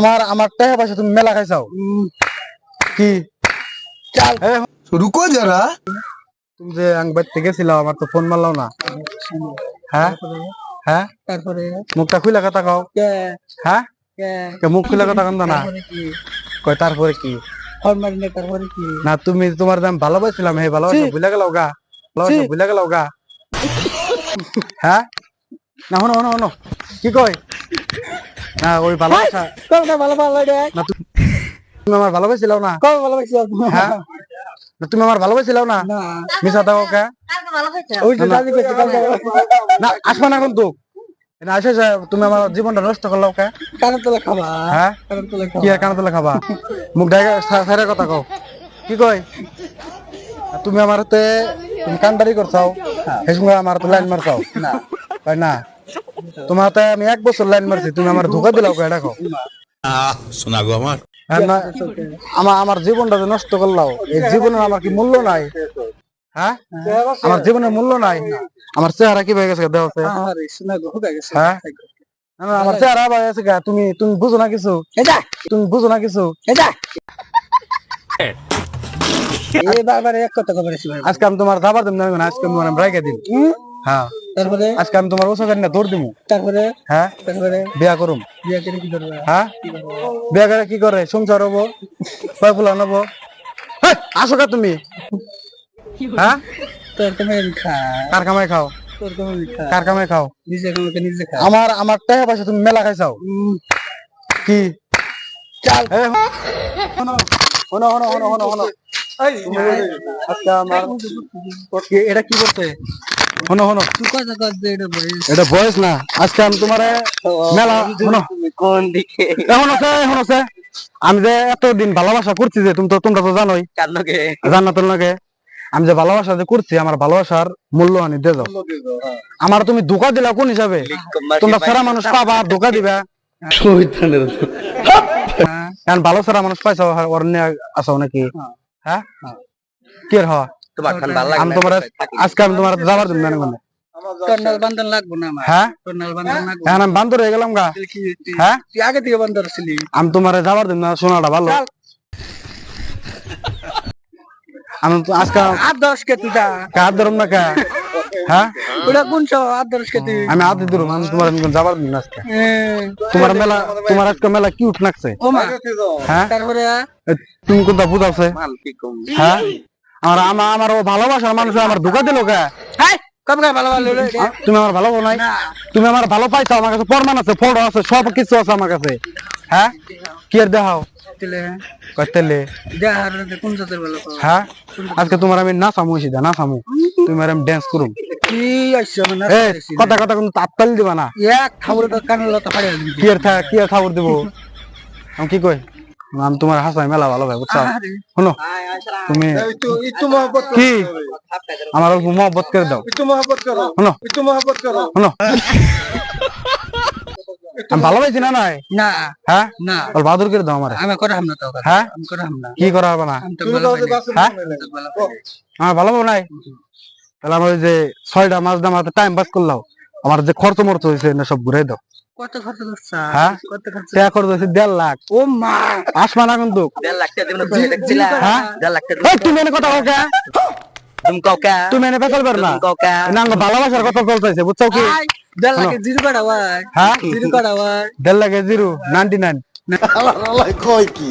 আমার আমার টাকা পয়সা তুমি মেলা খাইছাও কি চল रुको जरा। তুমি যে আংবাদ থেকে গেছিলাম আমার তো ফোন মারলাও না। হ্যাঁ হ্যাঁ তারপরে মুখটা খুলে কথা কও। কে হ্যাঁ কে কে মুখ খুলে কথা কন না তারপরে কি কয় তারপরে কি ফরমালিনে তারপরে কি না তুমি তোমার দাম ভালোবাসছিলাম হে ভালোবাসা ভুলে গেল গা ভালোবাসা ভুলে গেল গা হ্যাঁ না হনো হনো হনো কি কই না ওই ভালোবাসা কবে ভালো ভালো রে না তুমি আমার ভালোবাসছিলাও না কবে ভালোবাসি হ্যাঁ না তুমি আমার ভালোবাসছিলাও না না মিছা দাও কে ওই যে দাদি কইছে কালকে না আসবা না কিন্তু না আসে তুমি আমার জীবনটা নষ্ট করলো কে কানে তোলা খাবা হ্যাঁ কানে তোলা কি আর কানে তোলা খাবা মুখ ঢাকা সাইরে কথা কও কি কই তুমি আমার হাতে তুমি কান্ডারি করছাও সেই সঙ্গে আমার হাতে লাইন মারছাও না তাই না তোমার হাতে আমি 1 বছর লাইন মারছি তুমি আমার ধোকা দিলাও কে দেখো सुना गो हमार আমার আমার জীবনটা যে নষ্ট করলাও এই জীবনের আমার কি মূল্য নাই হ্যাঁ আমার জীবনের মূল্য নাই আমার চেহারা কি হয়ে গেছে দেওয়া আরে শোনা গো হয়ে গেছে হ্যাঁ না, আমার চেহারা ভাই আছে গা তুমি তুমি বুঝো না কিছু এটা তুমি বুঝো না কিছু এটা এই বারবার এক কথা কবে রে আজকে আমি তোমার যাবার দিন না আজকে আমি তোমার ব্রাইকে দিন হ্যাঁ তারপরে আজকে আমি তোমার ওসব না দৌড় দিমু তারপরে হ্যাঁ তারপরে বিয়া করুম বিয়ে করে কি করবা হ্যাঁ বিয়া করে কি করে সংসার হবো কয় ফুলা নেবো আসো কা তুমি হ্যাঁ তোর তুমি খা কার কামাই খাও তোর তুমি খা কার কামাই খাও নিজে কামকে নিজে খা আমার আমার টাকা পয়সা তুমি মেলা খাইছাও কি চল শোনো শোনো শোনো শোনো শোনো শোনো আজকে আমার এটা কি করতে শোনো শোনো তুই কথা কর দে এটা বয়স এটা বয়স না আজকে আমি তোমার মেলা শোনো কোন দিকে এখন আছে আমি যে এতদিন ভালোবাসা করছি যে তোমরা তো জানোই কার লগে জান্নাতুল লগে আমি যে ভালোবাসা যে করছি আমার ভালোবাসার মূল্যহানি দিয়ে যাও আমার তুমি ধোকা দিলা কোন হিসাবে তোমরা সারা মানুষ পাবা আর ধোকা দিবা কারণ ভালো সারা মানুষ পাইছো ওর নিয়ে আসাও নাকি হ্যাঁ কি আর হওয়া তোমার খান ভালো লাগে আমি তোমার আজকে আমি তোমার যাবার জন্য মানে টর্নাল বান্ধন লাগবো না আমার হ্যাঁ টর্নাল বান্ধন লাগবো হ্যাঁ আমি বান্ধব হয়ে গেলাম গা হ্যাঁ তুই আগে থেকে বান্ধব ছিলি আমি তোমার যাবার জন্য শোনাটা ভালো আমি তো আজকে আদর্শ কে তুই কার ধরম না কা হ্যাঁ ওটা কোন সব আদর্শ কে তুই আমি আদি ধরুম আমি তোমার যাবার জন্য আজকে তোমার মেলা তোমার আজকে মেলা কিউট লাগছে ও মা হ্যাঁ তারপরে তুমি কোনটা বুঝাচ্ছে মাল কি কম হ্যাঁ আমার ও ভালোবাসার মানুষ আমার ধোকা দিল কে হাই কবে ভালো ভালো রে তুমি আমার ভালো নাই তুমি আমার ভালো পাইছো আমার কাছে প্রমাণ আছে ফটো আছে সব কিছু আছে আমার কাছে হ্যাঁ কি আর দেখাও তেলে কইতেলে দেহার কোন জাতের ভালো পাও হ্যাঁ আজকে তোমার আমি নাচামু সিধা নাচামু তুমি আমি ড্যান্স করুম কি আইছো না এ কথা কথা কিন্তু তাত্তালি দিবা না এক খাবর তো কানে লতা ফাড়ে দিবি কি আর খাবার দিব আমি কি কই আমি তোমার হাসাই মেলা ভালো ভাই বুঝছো শোনো তুমি কি আমার অল্প মহব্বত করে দাও শোনো শোনো আমি ভালোবাসি না নাই না হ্যাঁ না অল্প আদর করে দাও আমার আমি করাম না তো হ্যাঁ আমি করাম না কি করা হবে না আমি তো ভালো হ্যাঁ আমার ভালো নাই তাহলে আমার ওই যে 6টা মাস দাম হাতে টাইম পাস করলাও আমার যে খরচ মরচ হয়েছে না সব ঘুরাই দাও কত খরচ করছ হ্যাঁ কত খরচ টাকা খরচ হয়েছে 1.5 লাখ ও মা আসবা না কিন্তু 1.5 লাখ টাকা দেব না তুমি দেখছিলা হ্যাঁ 1.5 লাখ টাকা এই তুমি এনে কথা বলকা তুমি কাউকা তুমি এনে বেকাল বের না কাউকা না ভালোবাসার কথা চলতেছে বুঝছো কি 1.5 লাখ জিরো কাটা ভাই হ্যাঁ জিরো কাটা ভাই 1.5 লাখে 0 99 कई की